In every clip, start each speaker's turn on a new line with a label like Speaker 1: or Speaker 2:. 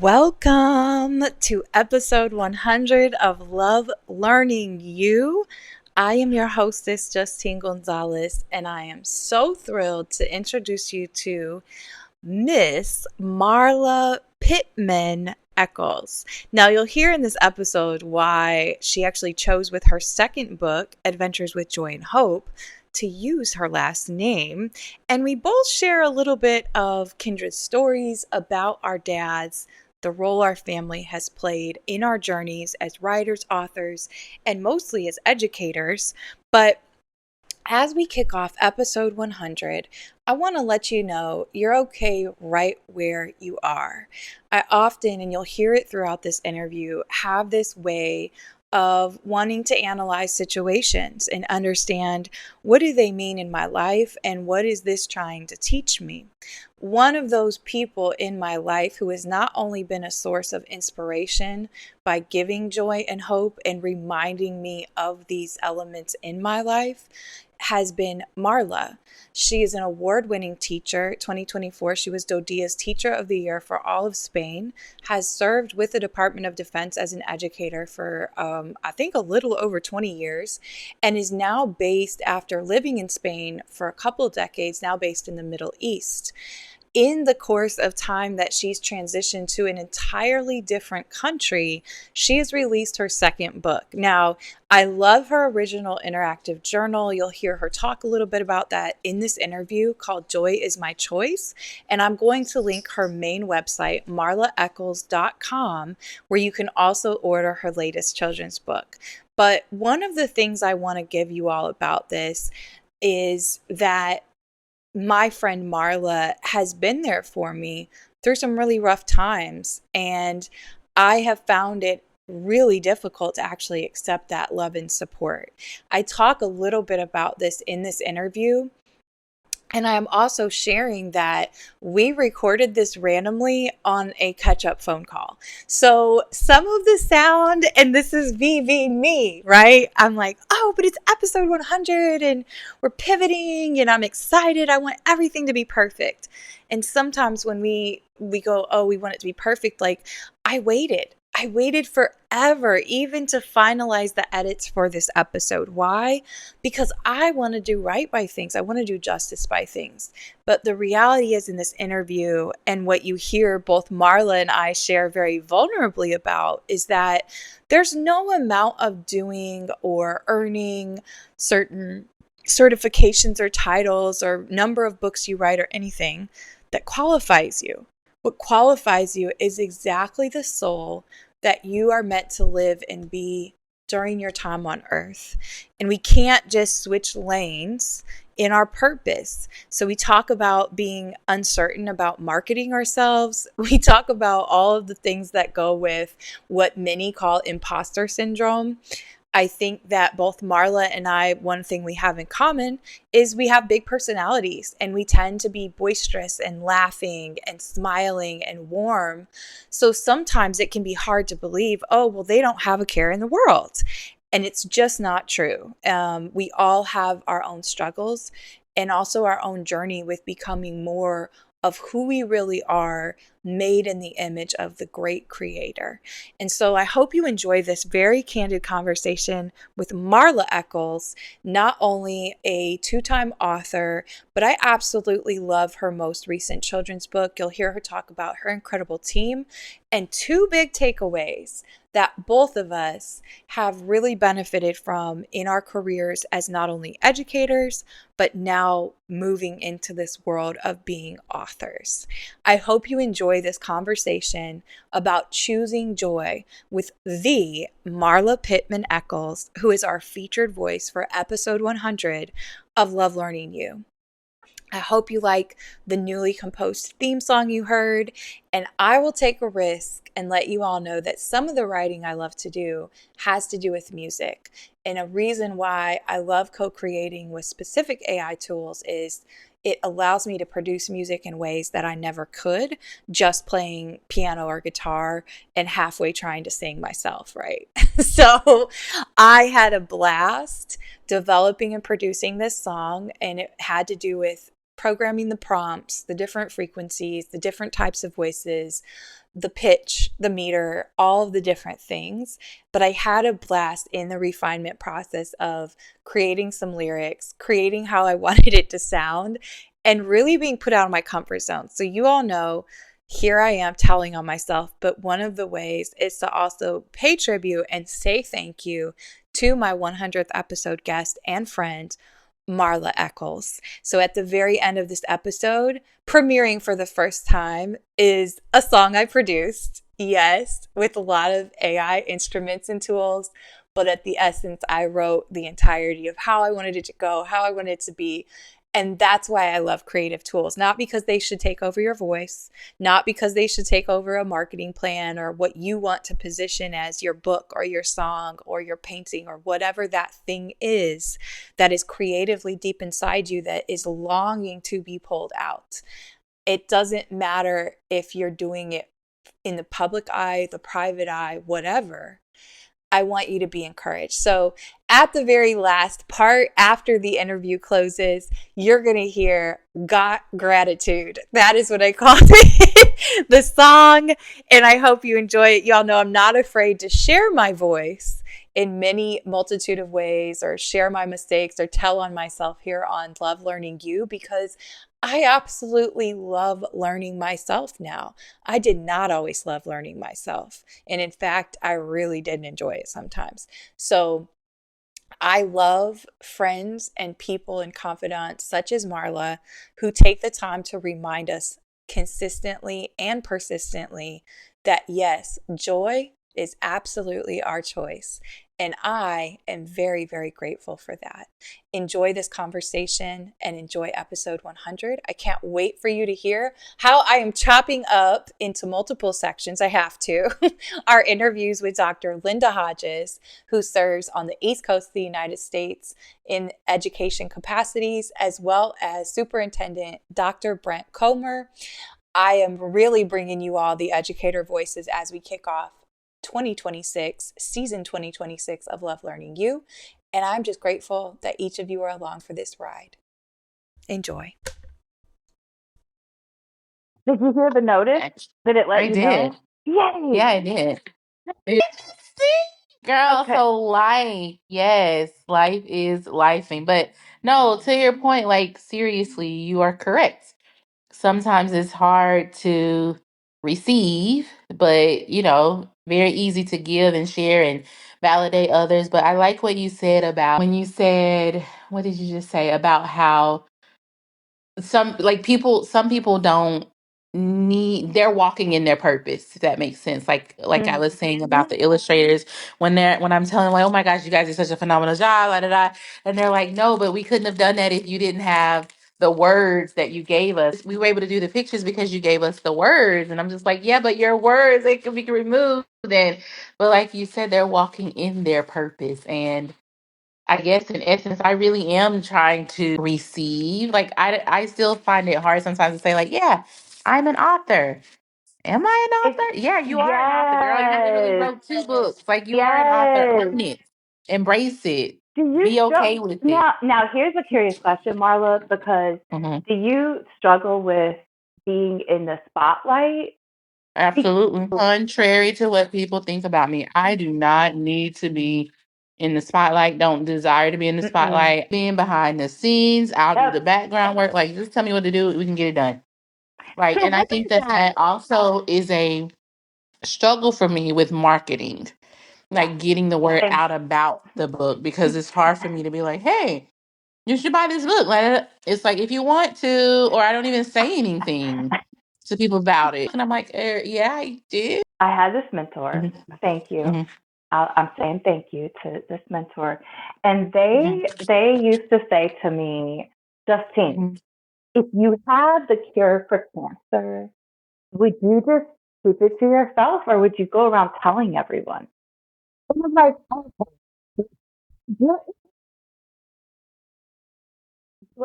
Speaker 1: Welcome to episode 100 of Love Learning You. I am your hostess, Justine Gonzalez, and I am so thrilled to introduce you to Miss Marla Echols. Now, you'll hear in this episode why she actually chose with her second book, Adventures with Joy and Hope, to use her last name. And we both share a little bit of kindred stories about our dads, the role our family has played in our journeys as writers, authors, and mostly as educators. But as we kick off episode 100, I want to let you know you're okay right where you are. I often, and you'll hear it throughout this interview, have this way of wanting to analyze situations and understand what do they mean in my life and what is this trying to teach me. One of those people in my life who has not only been a source of inspiration by giving joy and hope and reminding me of these elements in my life has been Marla. She is an award-winning teacher. 2024, she was Dodia's Teacher of the Year for all of Spain, has served with the Department of Defense as an educator for, I think, a little over 20 years, and is now based, after living in Spain for a couple of decades, now based in the Middle East. In the course of time that she's transitioned to an entirely different country, she has released her second book. Now, I love her original interactive journal. You'll hear her talk a little bit about that in this interview called Joy is My Choice. And I'm going to link her main website, marlaechols.com, where you can also order her latest children's book. But one of the things I want to give you all about this is that my friend Marla has been there for me through some really rough times, and I have found it really difficult to actually accept that love and support. I talk a little bit about this in this interview, and I am also sharing that we recorded this randomly on a catch-up phone call. So some of the sound, and this is me, right? I'm like, oh, but it's episode 100 and we're pivoting and I'm excited. I want everything to be perfect. And sometimes when we go, oh, we want it to be perfect, like I waited forever even to finalize the edits for this episode. Why? Because I want to do right by things. I want to do justice by things. But the reality is in this interview, and what you hear both Marla and I share very vulnerably about, is that there's no amount of doing or earning certain certifications or titles or number of books you write or anything that qualifies you. What qualifies you is exactly the soul that you are meant to live and be during your time on earth. And we can't just switch lanes in our purpose. So we talk about being uncertain about marketing ourselves. We talk about all of the things that go with what many call imposter syndrome. I think that both Marla and I, one thing we have in common is we have big personalities and we tend to be boisterous and laughing and smiling and warm. So sometimes it can be hard to believe, oh, well, they don't have a care in the world. And it's just not true. We all have our own struggles and also our own journey with becoming more of who we really are, made in the image of the great creator. And so I hope you enjoy this very candid conversation with Marla Echols, not only a two-time author, but I absolutely love her most recent children's book. You'll hear her talk about her incredible team and two big takeaways that both of us have really benefited from in our careers as not only educators, but now moving into this world of being authors. I hope you enjoy this conversation about choosing joy with the Marla Echols, who is our featured voice for episode 100 of Love Learning You. I hope you like the newly composed theme song you heard, and I will take a risk and let you all know that some of the writing I love to do has to do with music. And a reason why I love co-creating with specific AI tools is it allows me to produce music in ways that I never could just playing piano or guitar and halfway trying to sing myself, right? So I had a blast developing and producing this song, and it had to do with programming the prompts, the different frequencies, the different types of voices, the pitch, the meter, all of the different things. But I had a blast in the refinement process of creating some lyrics, creating how I wanted it to sound, and really being put out of my comfort zone. So you all know, here I am telling on myself, but one of the ways is to also pay tribute and say thank you to my 100th episode guest and friend, Marla Echols. So at the very end of this episode, premiering for the first time, is a song I produced. Yes, with a lot of AI instruments and tools. But at the essence, I wrote the entirety of how I wanted it to go, how I wanted it to be. And that's why I love creative tools, not because they should take over your voice, not because they should take over a marketing plan or what you want to position as your book or your song or your painting or whatever that thing is that is creatively deep inside you that is longing to be pulled out. It doesn't matter if you're doing it in the public eye, the private eye, whatever. I want you to be encouraged. So at the very last part, after the interview closes, you're going to hear Got Gratitude. That is what I call it, the song. And I hope you enjoy it. Y'all know I'm not afraid to share my voice in many multitude of ways, or share my mistakes, or tell on myself here on Love Learning You, because I absolutely love learning myself now. I did not always love learning myself. And in fact, I really didn't enjoy it sometimes. So I love friends and people and confidants such as Marla, who take the time to remind us consistently and persistently that yes, joy is absolutely our choice. And I am very, very grateful for that. Enjoy this conversation and enjoy episode 100. I can't wait for you to hear how I am chopping up into multiple sections. I have to. Our interviews with Dr. Linda Hodges, who serves on the East Coast of the United States in education capacities, as well as Superintendent Dr. Brent Comer. I am really bringing you all the educator voices as we kick off 2026, season 2026 of Love Learning You. And I'm just grateful that each of you are along for this ride. Enjoy. Did you hear the notice? Did it let
Speaker 2: I
Speaker 1: you
Speaker 2: did.
Speaker 1: know? Yay!
Speaker 2: Yeah, I did. See, girl,
Speaker 1: Okay.
Speaker 2: so life, yes, life is lifing. But no, to your point, like seriously, you are correct. Sometimes it's hard to receive, but very easy to give and share and validate others. But I like what you said about when you said, what did you just say about how some people don't need, they're walking in their purpose, if that makes sense, like I was saying about the illustrators, when I'm telling them, like, oh my gosh, you guys did such a phenomenal job, da, da, da, and they're like, no, but we couldn't have done that if you didn't have the words that you gave us. We were able to do the pictures because you gave us the words. And I'm just like, yeah, but your words, they could be removed then. But like you said, they're walking in their purpose. And I guess in essence, I really am trying to receive. Like I still find it hard sometimes to say, like, yeah, I'm an author. Am I an
Speaker 1: It's,
Speaker 2: author? Yeah, you are an author, girl. You literally
Speaker 1: yes.
Speaker 2: wrote 2 books. Like you are an author.
Speaker 1: Yes.
Speaker 2: Own it. Embrace it.
Speaker 1: Do you
Speaker 2: Be okay
Speaker 1: struggle
Speaker 2: with it.
Speaker 1: now? Here's a curious question, Marla, because
Speaker 2: Hmm.
Speaker 1: do you struggle with being in the spotlight?
Speaker 2: Absolutely. Contrary to what people think about me, I do not need to be in the spotlight. Don't desire to be in the
Speaker 1: Mm-mm.
Speaker 2: spotlight. Being behind the scenes, I'll do the
Speaker 1: Yep.
Speaker 2: background work. Like, just tell me what to do. We can get it done. Right.
Speaker 1: So
Speaker 2: And I
Speaker 1: what
Speaker 2: think
Speaker 1: is
Speaker 2: that
Speaker 1: that?
Speaker 2: that also is a struggle for me with marketing,
Speaker 1: Yeah.
Speaker 2: like getting the word
Speaker 1: Same.
Speaker 2: out about the book, because it's hard for me to be like, hey, you should buy this book. Like, it's like, if you want to, or I don't even say anything to people about it. And I'm like, yeah, I did.
Speaker 1: I had this mentor.
Speaker 2: Mhm,
Speaker 1: Thank you.
Speaker 2: mhm,
Speaker 1: I'm saying thank you to this mentor, and
Speaker 2: mhm,
Speaker 1: they used to say to me, Justine,
Speaker 2: mhm.
Speaker 1: if you had the cure for cancer, would you just keep it to yourself, or would you go around telling everyone? I was like, oh, do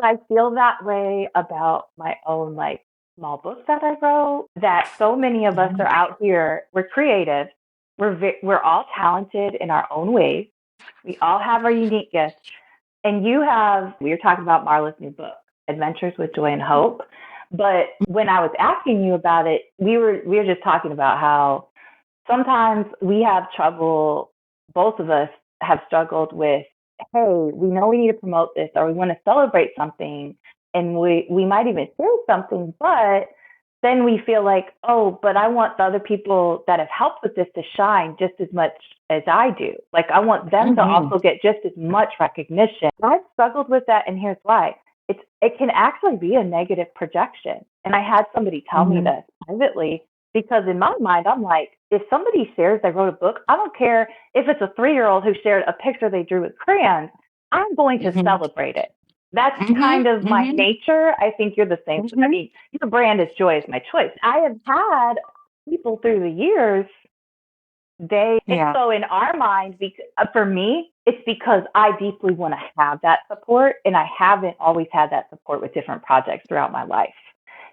Speaker 1: I feel that way about my own like small book that I wrote? That so many of us are out here. We're creative. We're all talented in our own ways. We all have our unique gifts. And you have. We were talking about Marla's new book.
Speaker 3: Adventures with Joy and Hope. But when I was asking you about it, we were just talking about how sometimes we have trouble, both of us have struggled with, hey, we know we need to promote this or we want to celebrate something and we might even share something, but then we feel like, oh, but I want the other people that have helped with this to shine just as much as I do. Like I want them to
Speaker 2: Mm-hmm.
Speaker 3: also get just as much recognition. I've struggled with that, and here's why. It can actually be a negative projection. And I had somebody tell me
Speaker 2: Mm-hmm.
Speaker 3: this privately because in my mind, I'm like, if somebody shares they wrote a book, I don't care if it's a 3-year-old who shared a picture they drew with crayons, I'm going to
Speaker 2: Mm-hmm.
Speaker 3: celebrate it. That's
Speaker 2: Mm-hmm.
Speaker 3: kind of my
Speaker 2: Mm-hmm.
Speaker 3: nature. I think you're the same. I
Speaker 2: Mm-hmm.
Speaker 3: mean, your brand is Joy is my choice. I have had people through the years, and
Speaker 2: Yeah.
Speaker 3: so in our mind, for me, it's because I deeply want to have that support, and I haven't always had that support with different projects throughout my life.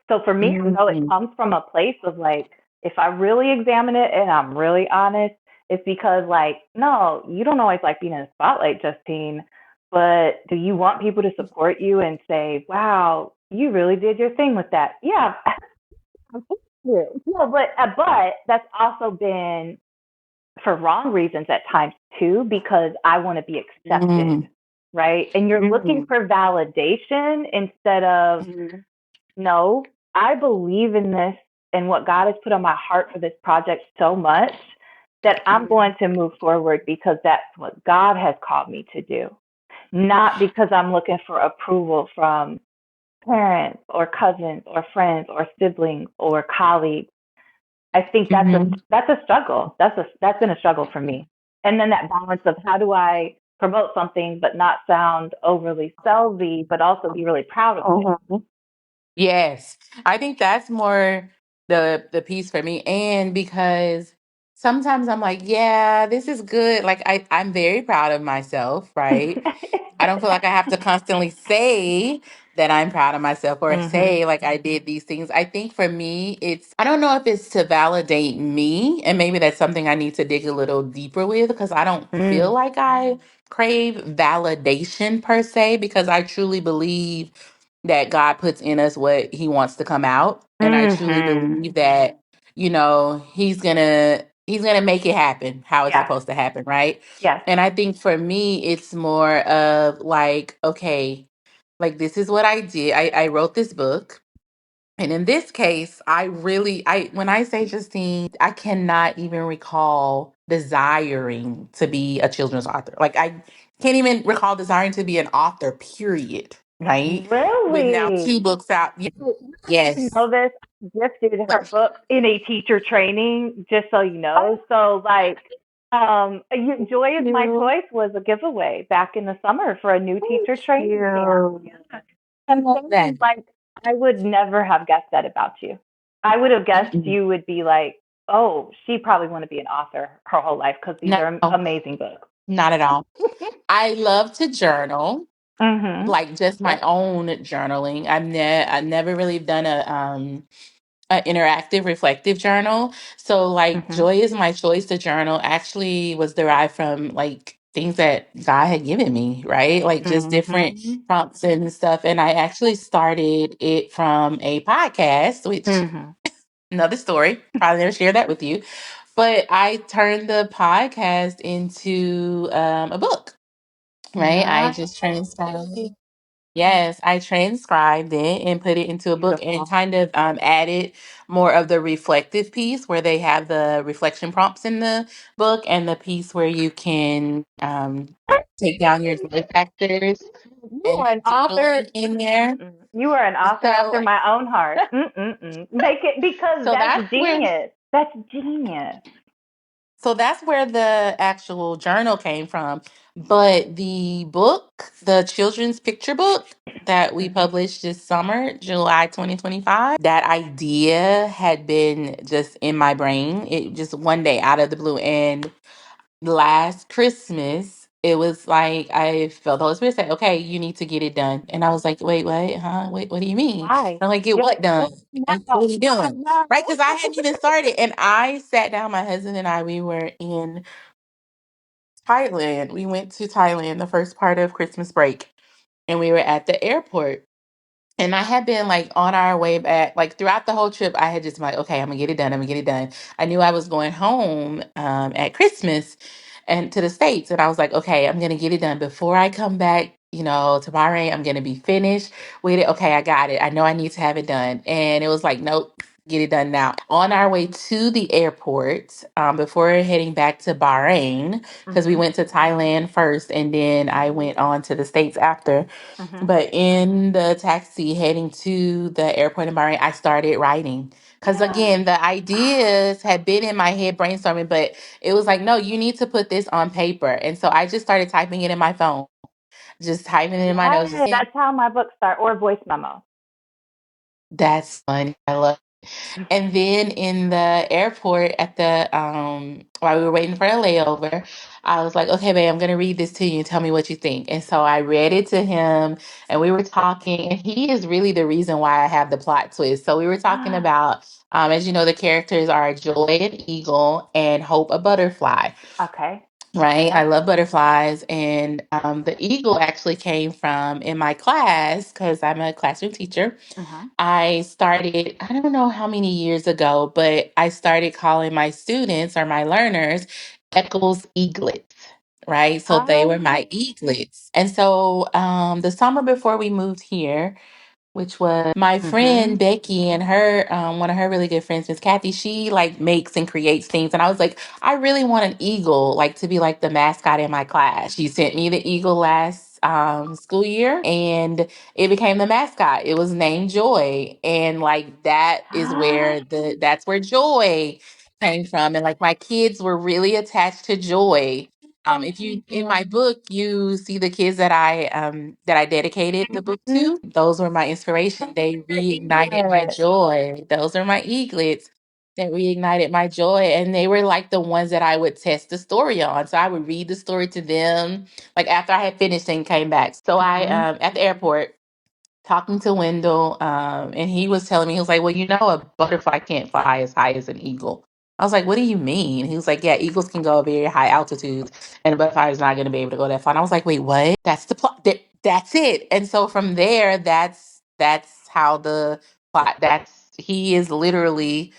Speaker 3: So for me, I know it
Speaker 2: Mm-hmm.
Speaker 3: comes from a place of like, if I really examine it and I'm really honest, it's because like, no, you don't always like being in the spotlight, Justine, but do you want people to support you and say, wow, you really did your thing with that? Yeah, no, but that's also been for wrong reasons at times too, because I want to be accepted,
Speaker 2: Mm-hmm.
Speaker 3: right? And you're looking for validation instead of,
Speaker 2: Mm-hmm.
Speaker 3: no, I believe in this and what God has put on my heart for this project so much that I'm going to move forward because that's what God has called me to do, not because I'm looking for approval from parents or cousins or friends or siblings or colleagues. I think
Speaker 2: Mm-hmm.
Speaker 3: that's a struggle. That's been a struggle for me. And then that balance of how do I promote something but not sound overly salesy, but also be really proud of it.
Speaker 2: Mm-hmm. Yes. I think that's more the piece for me. And because sometimes I'm like, yeah, this is good. Like I'm very proud of myself, right? I don't feel like I have to constantly say that I'm proud of myself or
Speaker 3: Mhm.
Speaker 2: say like I did these things. I think for me, I don't know if it's to validate me, and maybe that's something I need to dig a little deeper with because I don't feel
Speaker 3: Mm.
Speaker 2: like I crave validation per se because I truly believe that God puts in us what he wants to come out. And I truly
Speaker 3: Mhm.
Speaker 2: believe that, he's gonna make it happen how it's
Speaker 3: Yes.
Speaker 2: supposed to happen, right?
Speaker 3: Yes.
Speaker 2: And I think for me, it's more of like, okay, like this is what I did. I wrote this book. And in this case, when I say Justine, I cannot even recall desiring to be a children's author. Like I can't even recall desiring to be an author, period. Right? With now
Speaker 3: Really?
Speaker 2: 2 books out.
Speaker 3: You
Speaker 2: Yes.
Speaker 3: know this? Gifted her book in a teacher training, just so you know. So like Joy is My
Speaker 2: You.
Speaker 3: Choice was a giveaway back in the summer for a new teacher training camp.
Speaker 2: You.
Speaker 3: Yeah.
Speaker 2: I
Speaker 3: And
Speaker 2: love that.
Speaker 3: things like I would never have guessed that about you. I would have guessed
Speaker 2: Mm-mm.
Speaker 3: you would be like, oh, she probably want to be an author her whole life because these
Speaker 2: No,
Speaker 3: are amazing books.
Speaker 2: not at all. I love to journal,
Speaker 3: Mhm.
Speaker 2: like just my own journaling. I never really done a interactive reflective journal. So like
Speaker 3: Mhm.
Speaker 2: Joy is My Choice to journal actually was derived from like things that God had given me, right? Like just different
Speaker 3: Mhm.
Speaker 2: prompts and stuff. And I actually started it from a podcast, which
Speaker 3: Mhm.
Speaker 2: another story. Probably never share that with you. But I turned the podcast into a book, right? I
Speaker 3: Nice.
Speaker 2: just transcribed it. Yes, I transcribed it and put it into a book and
Speaker 3: Beautiful.
Speaker 2: kind of added more of the reflective piece where they have the reflection prompts in the book and the piece where you can take down your life factors
Speaker 3: You
Speaker 2: and
Speaker 3: are an
Speaker 2: put
Speaker 3: author.
Speaker 2: joy in there.
Speaker 3: Mm-mm. You are an author
Speaker 2: So,
Speaker 3: after my own heart. Mm-mm-mm. Make it because
Speaker 2: so
Speaker 3: that's
Speaker 2: that's where
Speaker 3: genius. That's genius.
Speaker 2: So that's where the actual journal came from. But the book, the children's picture book that we
Speaker 3: Mhm.
Speaker 2: published this summer, July 2025, that idea had been just in my brain. It just one day out of the blue. And last Christmas, it was like I felt the Holy Spirit say, okay, you need to get it done. And I was like, wait, what? Huh? Wait, what do you mean?
Speaker 3: Why?
Speaker 2: I'm like, get
Speaker 3: You're
Speaker 2: what
Speaker 3: like,
Speaker 2: done?
Speaker 3: oh,
Speaker 2: Like, what are
Speaker 3: no,
Speaker 2: you
Speaker 3: God,
Speaker 2: doing?
Speaker 3: no.
Speaker 2: Right? Because I hadn't even started. And I sat down, my husband and I, we were in Thailand. We went to Thailand the first part of Christmas break. And we were at the airport. And I had been like on our way back, like throughout the whole trip, I had just been like, okay, I'm gonna get it done. I'm gonna get it done. I knew I was going home at Christmas and to the States. And I was like, okay, I'm gonna get it done before I come back, to Bahrain. I'm gonna be finished with it. Okay, I got it. I know I need to have it done. And it was like, nope, get it done now. On our way to the airport, before heading back to Bahrain, because we
Speaker 3: Mm-hmm.
Speaker 2: went to Thailand first and then I went on to the States after.
Speaker 3: Mm-hmm.
Speaker 2: But in the taxi heading to the airport in Bahrain, I started writing. Because again, the ideas had been in my head brainstorming, but it was like, no, you need to put this on paper. And so I just started typing it in my phone, just typing it in my notes.
Speaker 3: Yes, that's how my books start, or voice memo.
Speaker 2: That's fun. I love. And then in the airport at the while we were waiting for a layover, I was like, okay, babe, I'm gonna read this to you and tell me what you think. And so I read it to him and we were talking, and he is really the reason why I have the plot twist. So we were talking about as you know, the characters are Joy an eagle and Hope a butterfly.
Speaker 3: Okay.
Speaker 2: Right. I
Speaker 3: Yep.
Speaker 2: love butterflies. And the eagle actually came from in my class because I'm a classroom teacher.
Speaker 3: Mm-hmm.
Speaker 2: I started, I don't know how many years ago, but I started calling my students or my learners Echols eaglets, right? So they were my
Speaker 3: Oh.
Speaker 2: eaglets. And so the summer before we moved here, which was my
Speaker 3: Mm-hmm.
Speaker 2: friend Becky and her one of her really good friends, Miss Kathy, she like makes and creates things. And I was like, I really want an eagle like to be like the mascot in my class. She sent me the eagle last school year and it became the mascot. It was named Joy. And like that's where Joy came from. And like my kids were really attached to Joy. If you in my book you see the kids that I dedicated the book
Speaker 3: Mm-hmm.
Speaker 2: to. Those were my inspiration. They
Speaker 3: Your
Speaker 2: reignited my
Speaker 3: eaglet.
Speaker 2: joy. Those are my eaglets that reignited my joy, and they were like the ones that I would test the story on. So I would read the story to them, like after I had finished and came back. So I
Speaker 3: Mm-hmm.
Speaker 2: at the airport talking to Wendell, and he was telling me, he was like, well, a butterfly can't fly as high as an eagle. I was like, what do you mean? He was like, yeah, eagles can go very high altitudes, and a butterfly is not going to be able to go that far. And I was like, wait, what? That's the plot. That's it. And so from there, that's how the plot. He is literally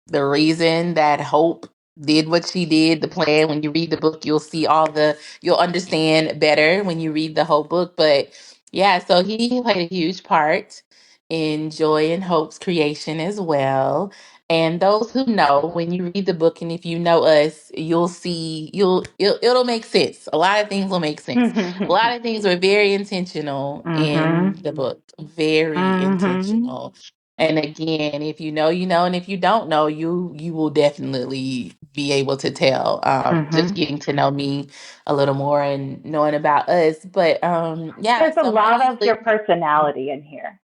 Speaker 2: the reason that Hope did what she did. The plan. When you read the book, you'll understand better when you read the whole book. But yeah, so he played a huge part in Joy and Hope's creation as well. And those who know, when you read the book, and if you know us, you'll see, it'll make sense. A lot of things will make sense. A lot of things were very intentional
Speaker 3: Mm-hmm.
Speaker 2: in the book, very
Speaker 3: Mm-hmm.
Speaker 2: intentional. And again, if you know, you know, and if you don't know, you will definitely be able to tell. Just
Speaker 3: Mm-hmm.
Speaker 2: getting to know me a little more and knowing about us. But yeah,
Speaker 3: There's a
Speaker 2: so my
Speaker 3: lot of
Speaker 2: English.
Speaker 3: your personality in here.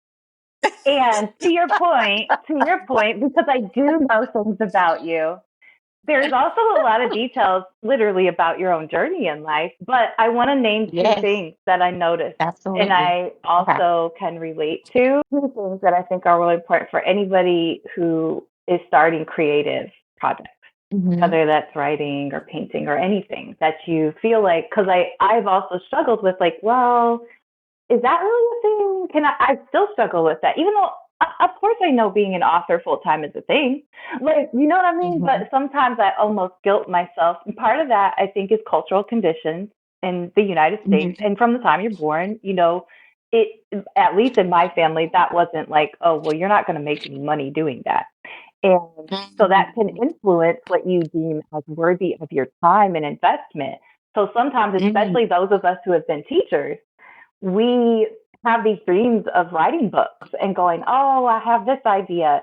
Speaker 3: And to your point, because I do know things about you, there's also a lot of details literally about your own journey in life. But I want to name two
Speaker 2: Yes,
Speaker 3: things that I noticed and
Speaker 2: absolutely.
Speaker 3: I
Speaker 2: Okay.
Speaker 3: also can relate to. Two things that I think are really important for anybody who is starting creative projects,
Speaker 2: Mm-hmm.
Speaker 3: whether that's writing or painting or anything that you feel like, because I've also struggled with like, well, is that really a thing? I still struggle with that, even though, of course, I know being an author full time is a thing. Like, you know what I mean?
Speaker 2: Mm-hmm.
Speaker 3: But sometimes I almost guilt myself. And part of that, I think, is cultural conditions in the United States.
Speaker 2: Mm-hmm.
Speaker 3: And from the time you're born, it, at least in my family, that wasn't like, oh, well, you're not going to make any money doing that. And so that can influence what you deem as worthy of your time and investment. So sometimes,
Speaker 2: Mm-hmm.
Speaker 3: especially those of us who have been teachers, we have these dreams of writing books and going, oh, I have this idea.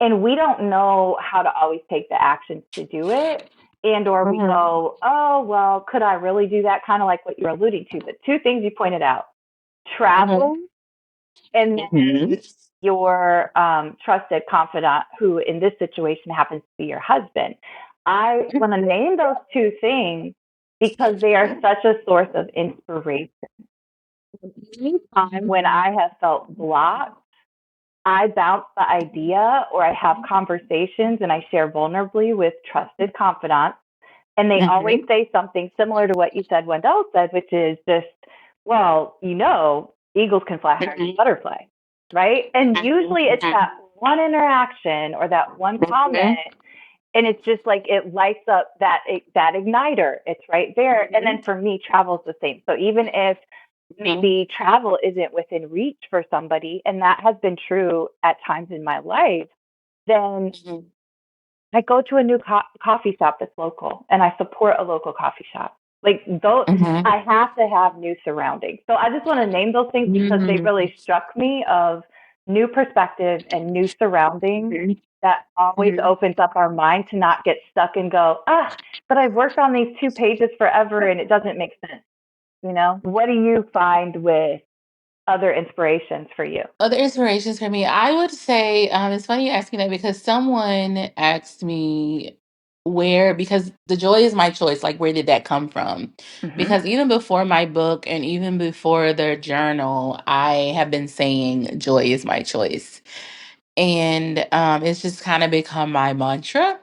Speaker 3: And we don't know how to always take the actions to do it. And or we
Speaker 2: Mm-hmm.
Speaker 3: go, oh, well, could I really do that? Kind of like what you're alluding to. The two things you pointed out,
Speaker 2: Mm-hmm.
Speaker 3: traveling and
Speaker 2: Mm-hmm.
Speaker 3: then your trusted confidant, who in this situation happens to be your husband. I want to name those two things because they are such a source of inspiration. Anytime when I have felt blocked, I bounce the idea or I have conversations and I share vulnerably with trusted confidants. And they always
Speaker 2: Mm-hmm.
Speaker 3: say something similar to what you said, Wendell said, which is just, well, eagles can fly higher than
Speaker 2: Mm-hmm.
Speaker 3: butterflies. right? And usually it's that one interaction or that one comment, and it's just like it lights up that igniter. It's right there. And then for me, travel's the same. So even if maybe travel isn't within reach for somebody, and that has been true at times in my life, then I go to a new coffee shop that's local, and I support a local coffee shop. Like those,
Speaker 2: Mm-hmm.
Speaker 3: I have to have new surroundings. So I just want to name those things because they really struck me of new perspective and new surroundings that always opens up our mind to not get stuck and go, but I've worked on these 2 pages forever and it doesn't make sense. What do you find with other inspirations for you?
Speaker 2: Other inspirations for me, I would say, it's funny you asking that because someone asked me because the joy is my choice, like where did that come from?
Speaker 3: Mm-hmm.
Speaker 2: Because even before my book and even before the journal, I have been saying joy is my choice. And it's just kind of become my mantra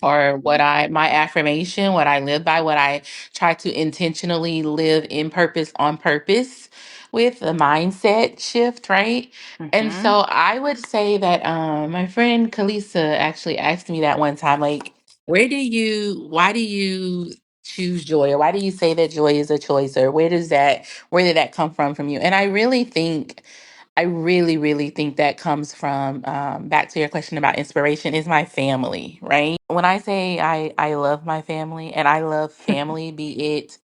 Speaker 2: or my affirmation, what I live by, what I try to intentionally live in purpose on purpose with a mindset shift, right? And
Speaker 3: Mm-hmm.
Speaker 2: so I would say that my friend Kalisa actually asked me that one time, like, why do you choose joy, or why do you say that joy is a choice, or where did that come from you? And I really, really think that comes from, back to your question about inspiration, is my family, right? When I say I love my family, and I love family, be it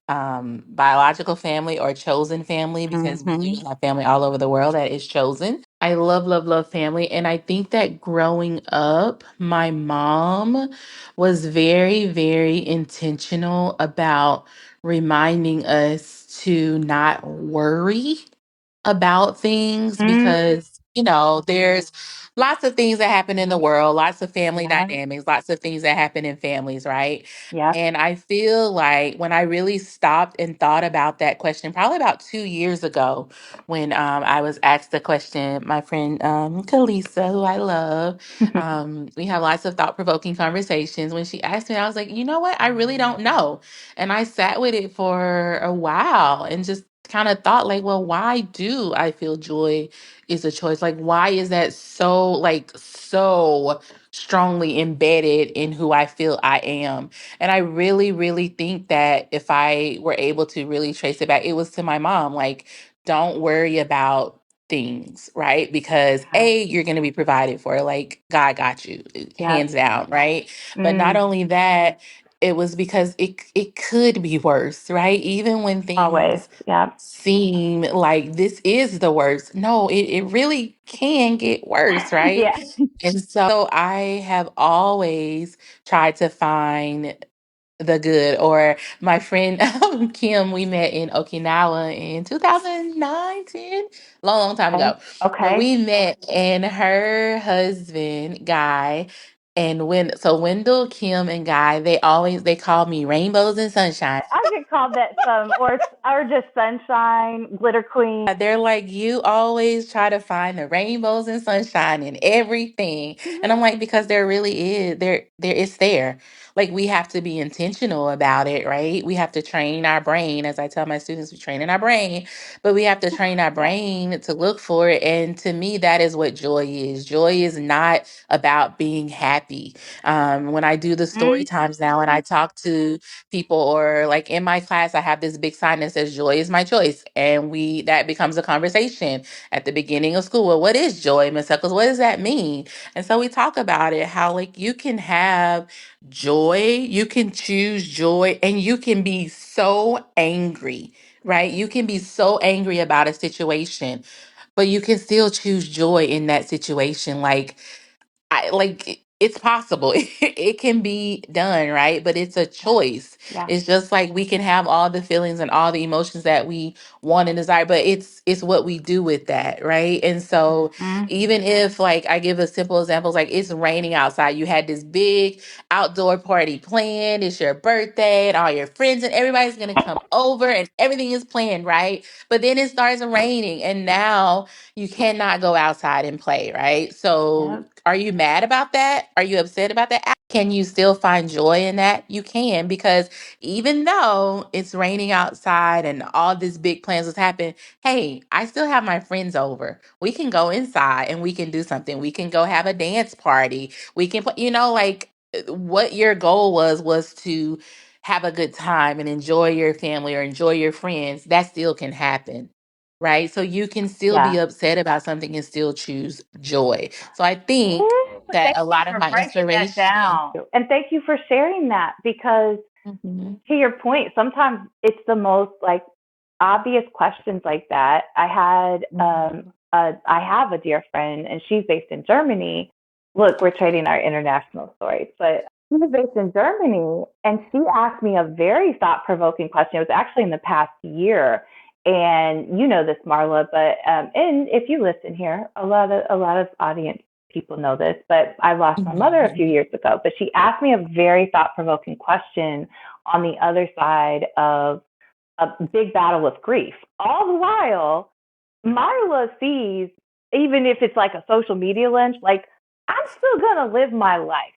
Speaker 2: biological family or chosen family, because we
Speaker 3: Mm-hmm.
Speaker 2: literally have family all over the world that is chosen. I love, love, love family. And I think that growing up, my mom was very, very intentional about reminding us to not worry about things
Speaker 3: Mm-hmm.
Speaker 2: because, there's lots of things that happen in the world, lots of family
Speaker 3: Yeah.
Speaker 2: dynamics, lots of things that happen in families, right?
Speaker 3: Yep.
Speaker 2: And I feel like when I really stopped and thought about that question, probably about 2 years ago, when I was asked the question, my friend Kalisa, who I love, we have lots of thought provoking conversations. When she asked me, I was like, you know what? I really don't know. And I sat with it for a while and just kind of thought, like, well, why do I feel joy is a choice? Like, why is that so strongly embedded in who I feel I am? And I really, really think that if I were able to really trace it back, it was to my mom. Like, don't worry about things, right? Because
Speaker 3: Yeah.
Speaker 2: you're going to be provided for. Like, God got you,
Speaker 3: Yep.
Speaker 2: hands down, right? But not
Speaker 3: Mm.
Speaker 2: only that, it was because it could be worse, right? Even when
Speaker 3: Always.
Speaker 2: things
Speaker 3: Yep.
Speaker 2: seem like this is the worst, no, it really can get worse, right?
Speaker 3: Yeah.
Speaker 2: And so I have always tried to find the good. Or my friend Kim, we met in Okinawa in 2009, 10, long, long time
Speaker 3: Okay.
Speaker 2: ago. But
Speaker 3: Okay.
Speaker 2: we met, and her husband, Guy, and Wendell, Kim, and Guy, they call me rainbows and sunshine.
Speaker 3: I could call that some, or just sunshine, glitter queen.
Speaker 2: They're like, you always try to find the rainbows and sunshine in everything. And I'm like, because there really is, it's there. Like, we have to be intentional about it, right? We have to train our brain. As I tell my students, we train in our brain, but we have to train our brain to look for it. And to me, that is what joy is. Joy is not about being happy. When I do the story
Speaker 3: Mm.
Speaker 2: times now and I talk to people, or like in my class I have this big sign that says joy is my choice, and we that becomes a conversation at the beginning of school. Well, what is joy, Miss Eccles? What does that mean? And so we talk about it, how like you can have joy, you can choose joy, and you can be so angry, right? You can be so angry about a situation, but you can still choose joy in that situation. Like, it's possible. It can be done, right? But it's a
Speaker 3: Yeah.
Speaker 2: choice.
Speaker 3: Yeah.
Speaker 2: It's just like we can have all the feelings and all the emotions that we want and desire, but it's what we do with that, right? And so
Speaker 3: Mm.
Speaker 2: even if, like, I give a simple example, like it's raining outside, you had this big outdoor party planned, it's your birthday, and all your friends and everybody's gonna come over and everything is planned, right? But then it starts raining, and now you cannot go outside and play, right? So
Speaker 3: Yep.
Speaker 2: are you mad about that? Are you upset about that? Can you still find joy in that? You can, because even though it's raining outside and all these big plans has happened, hey, I still have my friends over. We can go inside and we can do something. We can go have a dance party. We can put, like what your goal was to have a good time and enjoy your family or enjoy your friends. That still can happen. Right. So you can still be
Speaker 3: Yeah.
Speaker 2: upset about something and still choose joy. So I think
Speaker 3: Ooh,
Speaker 2: that
Speaker 3: thank
Speaker 2: a
Speaker 3: you
Speaker 2: lot of
Speaker 3: for
Speaker 2: my
Speaker 3: breaking that
Speaker 2: inspiration.
Speaker 3: down. And thank you for sharing that because
Speaker 2: Mhm,
Speaker 3: to your point, sometimes it's the most like obvious questions like that.
Speaker 2: mhm,
Speaker 3: I have a dear friend and she's based in Germany. Look, we're trading our international stories, but she's based in Germany and she asked me a very thought provoking question. It was actually in the past year. And you know this, Marla, but and if you listen here, a lot of audience people know this, but I lost my mother a
Speaker 2: mhm,
Speaker 3: few years ago. But she asked me a very thought provoking question on the other side of a big battle of grief. All the while, Marla sees, even if it's like a social media lens, like, I'm still going to live my life.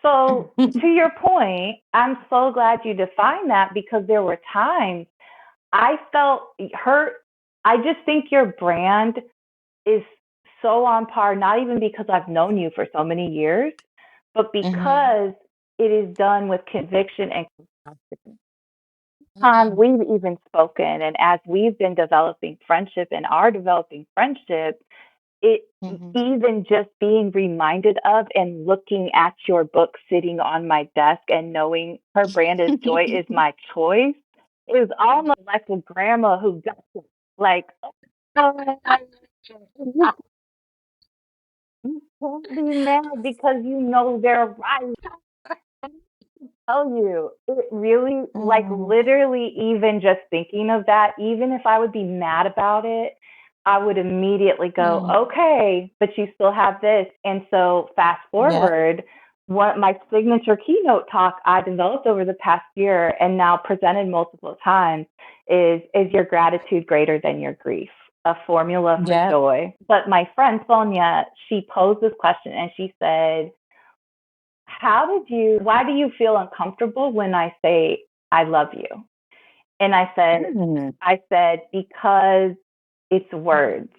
Speaker 3: So, to your point, I'm so glad you defined that because there were times I felt hurt. I just think your brand is so on par, not even because I've known you for so many years, but
Speaker 2: mhm,
Speaker 3: because it is done with conviction and compassion. Time
Speaker 2: mhm,
Speaker 3: we've even spoken, and as we've been developing friendship and are developing friendship, it
Speaker 2: mhm.
Speaker 3: even just being reminded of and looking at your book sitting on my desk and knowing her brand is joy is my choice is almost like a grandma who got it. Like, oh, you can't be mad because you know they're right. Tell you, it really, like,
Speaker 2: Mm,
Speaker 3: literally, even just thinking of that, even if I would be mad about it, I would immediately go,
Speaker 2: mm.
Speaker 3: okay, but you still have this. And so, fast
Speaker 2: Yep,
Speaker 3: forward, what my signature keynote talk I developed over the past year and now presented multiple times is your gratitude greater than your grief? A formula for
Speaker 2: yep.
Speaker 3: joy. But my friend Sonia, she posed this question and she said, why do you feel uncomfortable when I say I love you? And
Speaker 2: Mm,
Speaker 3: because it's words.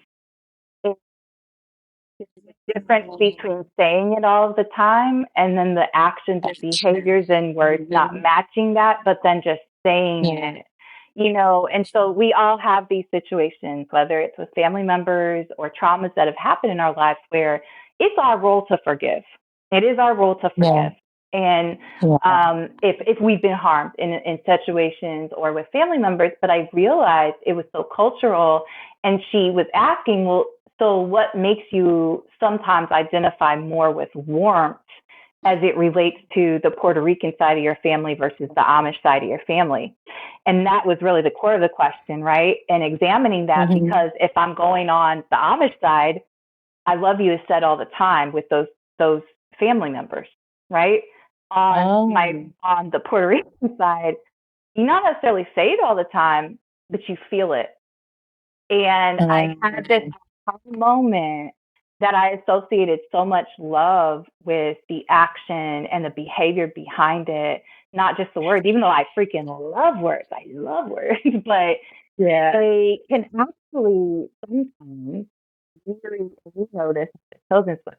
Speaker 3: It's the difference between saying it all the time and then the actions and behaviors and words not matching that, but then just saying
Speaker 2: yeah,
Speaker 3: it. And so we all have these situations, whether it's with family members or traumas that have happened in our lives where it's our role to forgive. It is our role to
Speaker 2: yeah,
Speaker 3: forgive. And
Speaker 2: yeah.
Speaker 3: if we've been harmed in situations or with family members, but I realized it was so cultural. And she was asking, well, so what makes you sometimes identify more with warmth as it relates to the Puerto Rican side of your family versus the Amish side of your family? And that was really the core of the question, right? And examining that
Speaker 2: Mhm.
Speaker 3: because if I'm going on the Amish side, I love you is said all the time with those family members, right?
Speaker 2: Oh,
Speaker 3: On the Puerto Rican side, you not necessarily say it all the time, but you feel it. And I had this
Speaker 2: mm,
Speaker 3: moment that I associated so much love with the action and the behavior behind it, not just the words, even though I freaking love words. I love words, but
Speaker 2: yeah.
Speaker 3: they can actually sometimes really, we notice the children's books,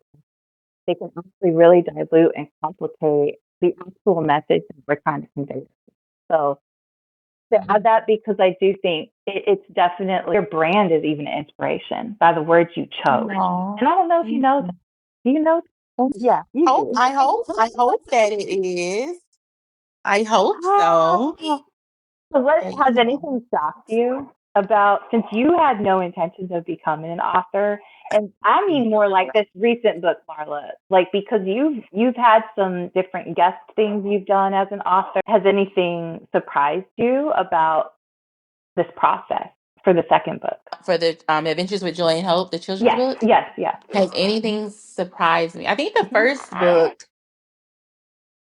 Speaker 3: they can actually really dilute and complicate the actual message that we're trying to convey. So to add
Speaker 2: Mhm.
Speaker 3: that because I do think it's definitely your brand is even an inspiration by the words you chose.
Speaker 2: Aw,
Speaker 3: And I don't know if you
Speaker 2: thank
Speaker 3: know that.
Speaker 2: you.
Speaker 3: Do you know? Yeah, you
Speaker 2: Hope,
Speaker 3: do.
Speaker 2: I hope that it is. I hope so.
Speaker 3: Ah, so what
Speaker 2: But,
Speaker 3: has anything shocked you about since you had no intentions of becoming an author? And I mean more like this recent book, Marla, like because you've had some different guest things you've done as an author. Has anything surprised you about this process for the second book?
Speaker 2: for the Adventures with Joy and Hope, the children's
Speaker 3: Yes,
Speaker 2: book,
Speaker 3: yes, yes.
Speaker 2: has anything surprised me? I think the
Speaker 3: Mhm.
Speaker 2: first book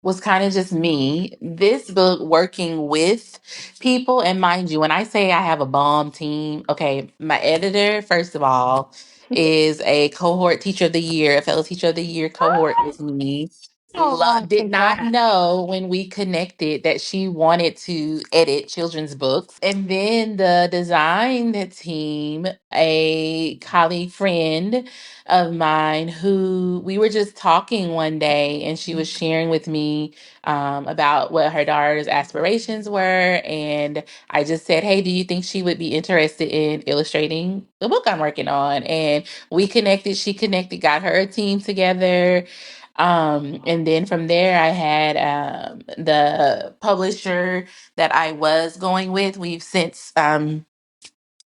Speaker 2: was kind of just me. This book working with people, and mind you, when I say I have a bomb team, okay, my editor, first of all, is a cohort teacher of the year, a fellow teacher of the year cohort with me.
Speaker 3: Oh,
Speaker 2: Did not
Speaker 3: congrats.
Speaker 2: know when we connected that she wanted to edit children's books. And then the design team, a colleague friend of mine who we were just talking one day, and she was sharing with me about what her daughter's aspirations were. And I just said, hey, do you think she would be interested in illustrating the book I'm working on? And we connected, she connected, got her a team together. And then from there, I had the publisher that I was going with. We've since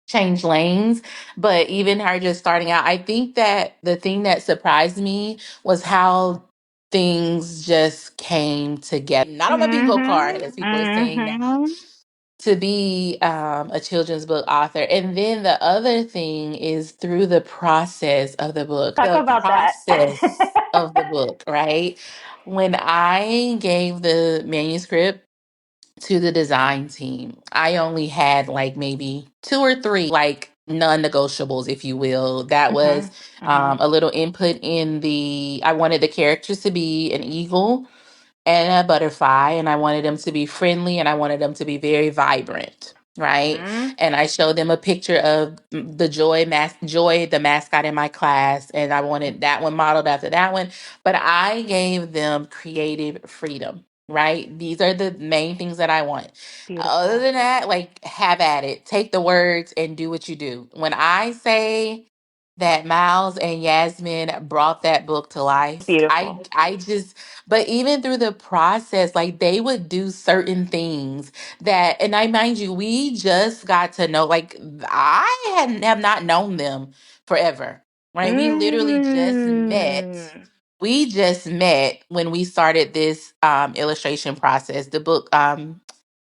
Speaker 2: changed lanes, but even her just starting out, I think that the thing that surprised me was how things just came together. Not on my bingo card,
Speaker 3: Mhm.
Speaker 2: as people are saying now,
Speaker 3: Mhm.
Speaker 2: to be a children's book author. And then the other thing is through the process of the book,
Speaker 3: Talk about that.
Speaker 2: right? When I gave the manuscript to the design team, I only had like maybe two or three like non-negotiables, if you will. That was
Speaker 3: Mhm. Mhm.
Speaker 2: a little input in I wanted the characters to be an eagle and a butterfly, and I wanted them to be friendly, and I wanted them to be very vibrant, right?
Speaker 3: Mhm.
Speaker 2: And I showed them a picture of the Joy, the mascot in my class, and I wanted that one modeled after that one. But I gave them creative freedom, right? These are the main things that I want. Other
Speaker 3: Beautiful.
Speaker 2: than that, like, have at it. Take the words and do what you do. When I say that Miles and Yasmin brought that book to life,
Speaker 3: Beautiful.
Speaker 2: I just, but even through the process, like they would do certain things that, and I mind you, we just got to know, like I have not known them forever, right? We literally just met.
Speaker 3: Mm.
Speaker 2: We just met when we started this illustration process,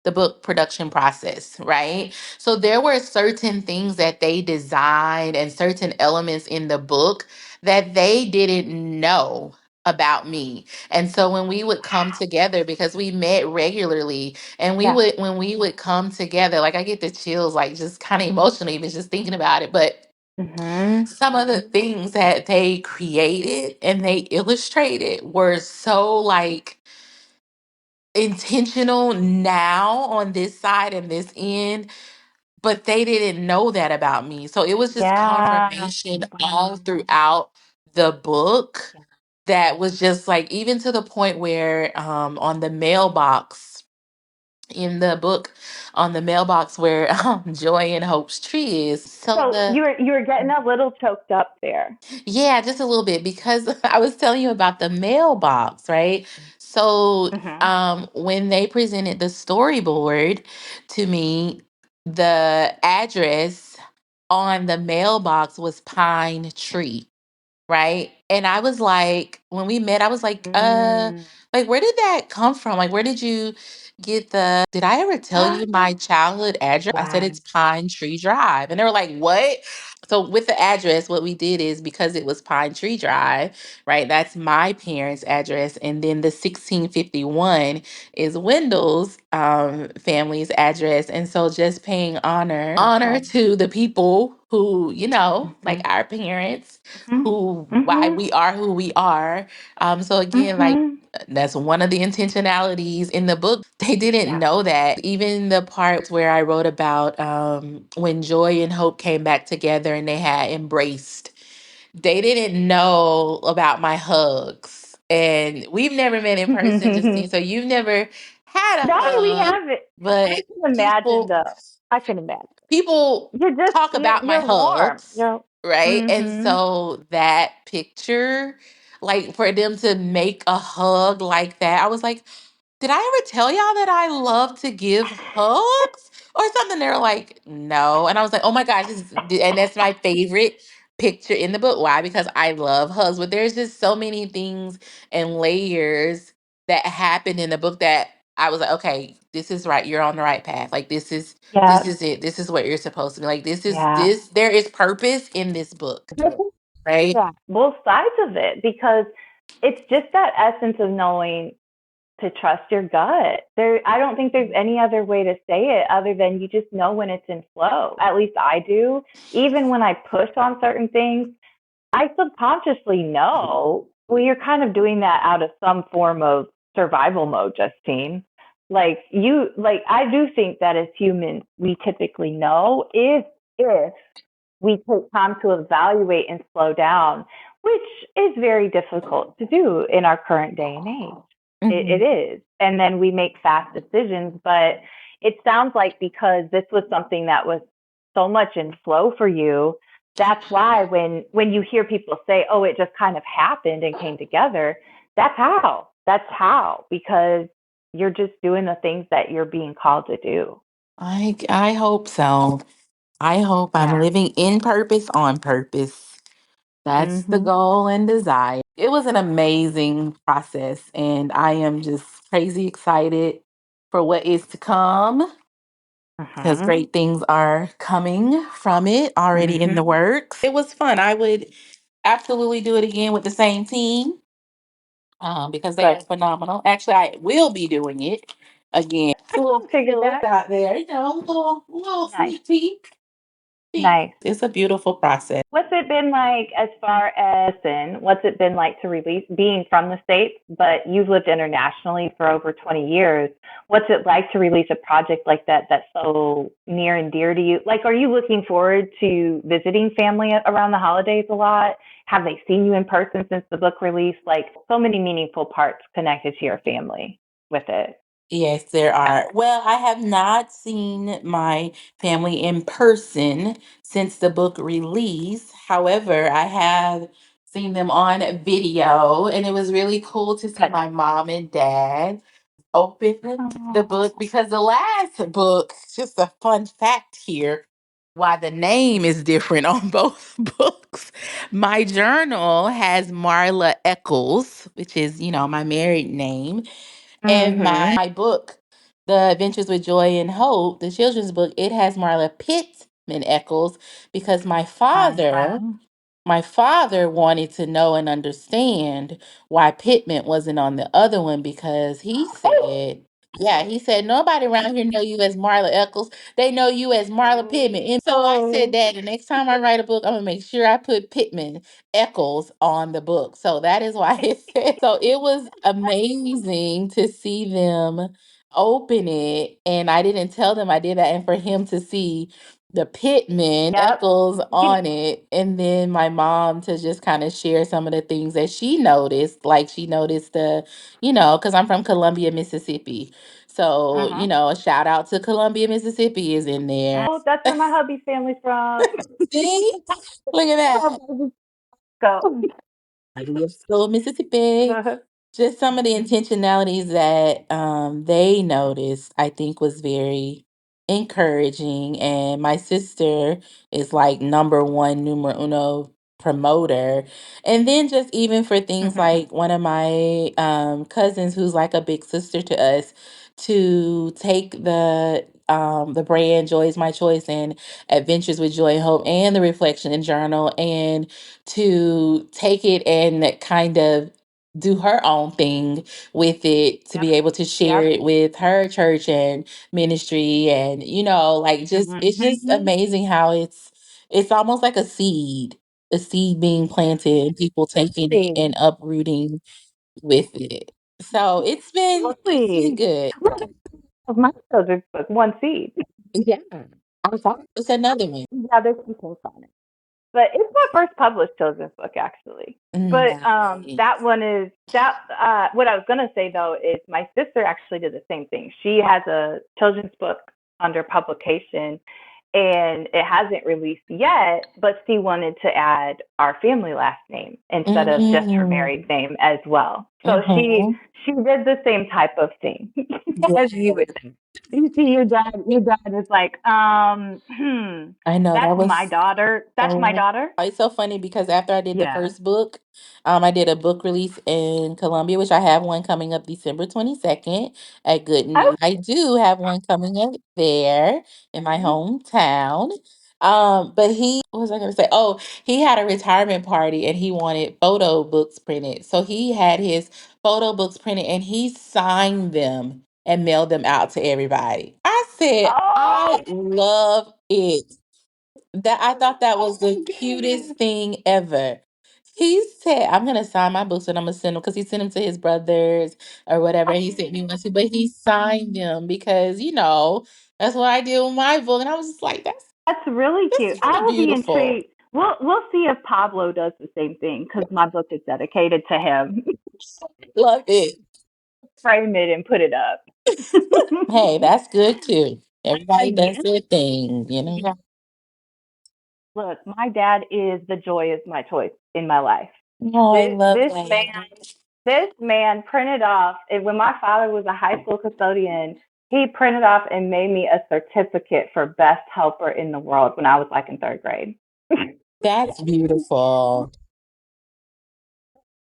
Speaker 2: the book production process, right? So there were certain things that they designed and certain elements in the book that they didn't know about me. And so when we would come together, because we met regularly, and we
Speaker 3: Yeah.
Speaker 2: would when we would come together, like I get the chills, like just kind of emotionally even just thinking about it. But
Speaker 3: Mhm.
Speaker 2: some of the things that they created and they illustrated were so like intentional now on this side and this end, but they didn't know that about me. So it was just
Speaker 3: Yeah.
Speaker 2: confirmation all throughout the book that was just like, even to the point where on the mailbox in the book, on the mailbox where Joy and Hope's tree is. So
Speaker 3: So you were getting a little choked up there.
Speaker 2: yeah, just a little bit, because I was telling you about the mailbox, right? So,
Speaker 3: Mhm.
Speaker 2: when they presented the storyboard to me, the address on the mailbox was Pine Tree, right? And I was like, when we met, I was
Speaker 3: Mm.
Speaker 2: like, where did that come from? Like, where did you get did I ever tell you my childhood address? I said,
Speaker 3: Wow.
Speaker 2: it's Pine Tree Drive. And they were like, what? So with the address, what we did is, because it was Pine Tree Drive, right? That's my parents' address. And then the 1651 is Wendell's family's address. And so just paying honor
Speaker 3: Beautiful.
Speaker 2: to the people who, like
Speaker 3: Mhm.
Speaker 2: our parents,
Speaker 3: Mhm.
Speaker 2: why
Speaker 3: Mhm.
Speaker 2: we are who we are. So again, like,
Speaker 3: Mhm.
Speaker 2: that's one of the intentionalities in the book. They didn't
Speaker 3: Yeah.
Speaker 2: know that. Even the part where I wrote about when Joy and Hope came back together and they had embraced, they didn't know about my hugs. And we've never met in person, Justine.
Speaker 3: No,
Speaker 2: So you've never had a
Speaker 3: we
Speaker 2: hug,
Speaker 3: haven't. I
Speaker 2: but
Speaker 3: can imagine
Speaker 2: people
Speaker 3: though. I can imagine.
Speaker 2: people
Speaker 3: You're just
Speaker 2: talk about my
Speaker 3: you're warm.
Speaker 2: hugs,
Speaker 3: You're
Speaker 2: right? And
Speaker 3: mhm.
Speaker 2: so that picture, like for them to make a hug like that, I was like, did I ever tell y'all that I love to give hugs or something? They're like, no. And I was like, oh my gosh, and that's my favorite picture in the book. Why? Because I love hugs. But there's just so many things and layers that happened in the book that I was like, okay, this is right. You're on the right path. Like this
Speaker 3: Yeah.
Speaker 2: is it. This is what you're supposed to be. Like
Speaker 3: Yeah.
Speaker 2: there is purpose in this book. Right?
Speaker 3: Yeah. Both sides of it because it's just that essence of knowing to trust your gut. I don't think there's any other way to say it other than you just know when it's in flow. At least I do. Even when I push on certain things, I subconsciously know Well, you're kind of doing that out of some form of survival mode, Justine. Like I do think that as humans, we typically know if we take time to evaluate and slow down, which is very difficult to do in our current day and age. It
Speaker 2: Mhm.
Speaker 3: is. And then we make fast decisions. But it sounds like because this was something that was so much in flow for you, that's why when you hear people say, oh, it just kind of happened and came together, that's how. That's how. Because you're just doing the things that you're being called to do.
Speaker 2: I hope so. I hope I'm
Speaker 3: Yeah.
Speaker 2: living in purpose on purpose. That's the
Speaker 3: Mhm.
Speaker 2: goal and desire. It was an amazing process, and I am just crazy excited for what is to come because
Speaker 3: Mhm.
Speaker 2: great things are coming from it already in the
Speaker 3: Mhm.
Speaker 2: works. It was fun. I would absolutely do it again with the same team because they are
Speaker 3: Good.
Speaker 2: phenomenal. Actually, I will be doing it again. It's a little
Speaker 3: Figured
Speaker 2: feelers
Speaker 3: that.
Speaker 2: out there, little
Speaker 3: Nice.
Speaker 2: sneak peek.
Speaker 3: Nice.
Speaker 2: It's a beautiful process.
Speaker 3: What's it been like as far as and what's it been like to release being from the States, but you've lived internationally for over 20 years? What's it like to release a project like that that's so near and dear to you? Like, are you looking forward to visiting family around the holidays a lot? Have they seen you in person since the book release? Like, so many meaningful parts connected to your family with it.
Speaker 2: Yes, there are. Well, I have not seen my family in person since the book release. However, I have seen them on video, and it was really cool to see
Speaker 3: Good.
Speaker 2: my mom and dad open the book
Speaker 3: Oh.
Speaker 2: because the last book, just a fun fact here, why the name is different on both books. My journal has Marla Echols, which is, my married name, and
Speaker 3: Mhm.
Speaker 2: my book, The Adventures with Joy and Hope, the children's book, it has Marla Pittman Eccles because
Speaker 3: Uh-huh.
Speaker 2: my father wanted to know and understand why Pittman wasn't on the other one because he said, yeah, he said nobody around here know you as Marla Eccles. They know you as Marla Pittman. And so I said
Speaker 3: Oh.
Speaker 2: that the next time I write a book, I'm gonna make sure I put Pittman Eccles on the book. So that is why it said. So it was amazing to see them open it, and I didn't tell them I did that, and for him to see the Pittman
Speaker 3: Yep.
Speaker 2: Eccles on it, and then my mom to just kind of share some of the things that she noticed. Like she noticed because I'm from Columbia, Mississippi. So,
Speaker 3: Uh-huh.
Speaker 2: a shout out to Columbia, Mississippi is in there.
Speaker 3: Oh, that's where my hubby's family's from.
Speaker 2: See? Look at that.
Speaker 3: Go.
Speaker 2: I live still in Mississippi. Just some of the intentionalities that they noticed, I think was very encouraging. And my sister is like number one, numero uno promoter. And then just even for things
Speaker 3: Mhm.
Speaker 2: like one of my cousins, who's like a big sister to us, to take the brand Joy is My Choice and Adventures with Joy and Hope and the Reflection and Journal, and to take it and kind of do her own thing with it, to
Speaker 3: Yep.
Speaker 2: be able to share
Speaker 3: Yep.
Speaker 2: it with her church and ministry, and like just
Speaker 3: Mhm.
Speaker 2: it's just amazing how it's almost like a seed being planted and people taking it
Speaker 3: See.
Speaker 2: and uprooting with it. So it's been
Speaker 3: Really?
Speaker 2: good.
Speaker 3: Look at my children's book, One Seed.
Speaker 2: Yeah, I thought it's another one.
Speaker 3: Yeah, there's some quotes on it. But it's my first published children's book, actually. But
Speaker 2: Nice.
Speaker 3: that one is that. What I was gonna say though is my sister actually did the same thing. She has a children's book under publication, and it hasn't released yet. But she wanted to add our family last name instead of just her
Speaker 2: Mm-hmm.
Speaker 3: married name as well. So she
Speaker 2: Mm-hmm.
Speaker 3: she did the same type of thing as you
Speaker 2: Yeah.
Speaker 3: would. You see, your dad is like,
Speaker 2: I know
Speaker 3: that's
Speaker 2: that
Speaker 3: my
Speaker 2: was
Speaker 3: daughter. That's my
Speaker 2: so
Speaker 3: daughter.
Speaker 2: it's so funny because after I did the
Speaker 3: Yeah.
Speaker 2: first book, I did a book release in Columbia, which I have one coming up December 22nd at Good
Speaker 3: Oh.
Speaker 2: News. I do have one coming up there in my hometown. But what was I gonna say? Oh, he had a retirement party and he wanted photo books printed. So he had his photo books printed and he signed them and mailed them out to everybody. I said,
Speaker 3: Oh.
Speaker 2: I love it. That I thought that was the cutest thing ever. He said, I'm gonna sign my books and I'm gonna send them because he sent them to his brothers or whatever. And he sent me one too, but he signed them because, that's what I did with my book. And I was just like,
Speaker 3: That's really
Speaker 2: this
Speaker 3: cute.
Speaker 2: is
Speaker 3: I
Speaker 2: really
Speaker 3: will be
Speaker 2: beautiful.
Speaker 3: intrigued. We'll see if Pablo does the same thing because my book is dedicated to him.
Speaker 2: Love it.
Speaker 3: Frame it and put it up.
Speaker 2: Hey, that's good too. Everybody does
Speaker 3: Again,
Speaker 2: their thing,
Speaker 3: yeah. Look, my dad is the joy is my choice in my life.
Speaker 2: Oh, I
Speaker 3: This
Speaker 2: love
Speaker 3: this man
Speaker 2: that.
Speaker 3: this man printed off and when my father was a high school custodian, he printed off and made me a certificate for best helper in the world when I was like in third grade.
Speaker 2: That's beautiful.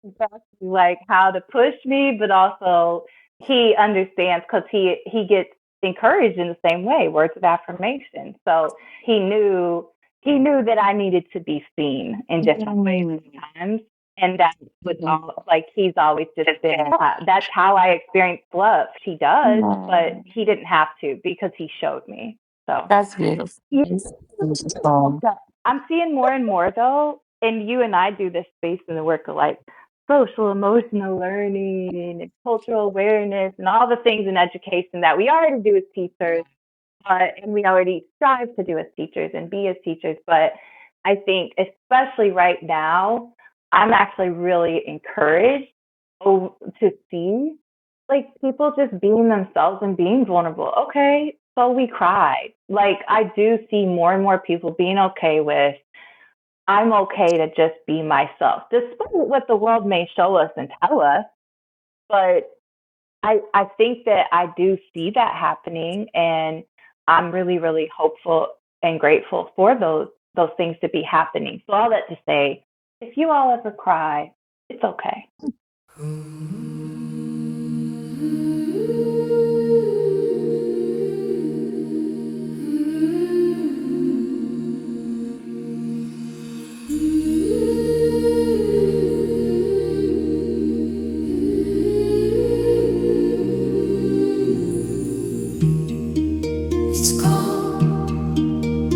Speaker 3: Exactly like how to push me, but also he understands because he gets encouraged in the same way, words of affirmation. So he knew he knew that I needed to be seen in different ways
Speaker 2: Mm.
Speaker 3: sometimes, and that was
Speaker 2: Mhm.
Speaker 3: all. Like he's always just been. That's how I experienced love. He does, but
Speaker 2: Mm.
Speaker 3: he didn't have to because he showed me. So
Speaker 2: That's beautiful.
Speaker 3: yeah,
Speaker 2: That's beautiful.
Speaker 3: I'm seeing more and more though, and you and I do this space in the work of like social emotional learning and cultural awareness and all the things in education that we already do as teachers, and we already strive to do as teachers and be as teachers. But I think especially right now, I'm actually really encouraged to see like people just being themselves and being vulnerable. Okay, so we cried. Like I do see more and more people being okay with I'm okay to just be myself, despite what the world may show us and tell us. But I think that I do see that happening, and I'm really, really hopeful and grateful for those things to be happening. So all that to say, if you all ever cry, it's okay.
Speaker 1: It's called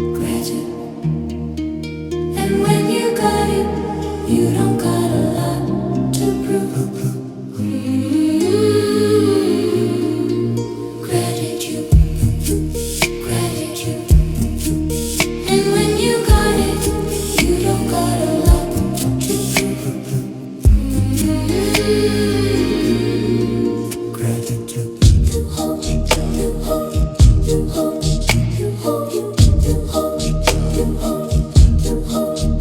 Speaker 1: gratitude. And when you got it, you don't got a lot to prove. Gratitude, gratitude. And when you got it, you don't got a lot to prove. Gratitude. You hold, you hold, you hold, you hold, you hold, you hold, you hold, you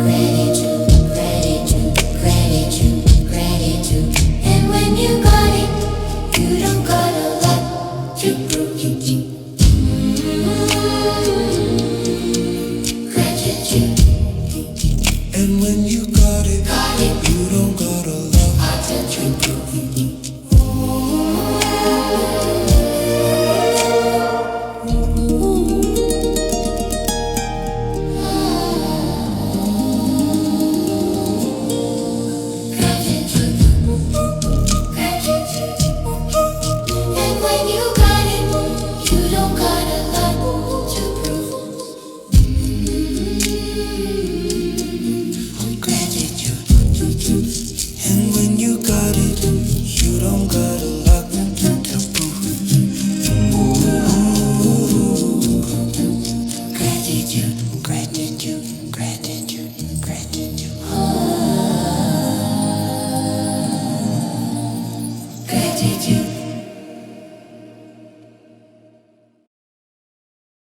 Speaker 1: Gratitude, gratitude, gratitude, gratitude. And when you got it, you don't got a lot to prove. Gratitude. And when you got it, you don't got a lot to prove. And when you got it, you don't got a lot to prove. Gratitude. And when you got it, you don't got a lot to prove. Gratitude, gratitude, gratitude, gratitude. Gratitude.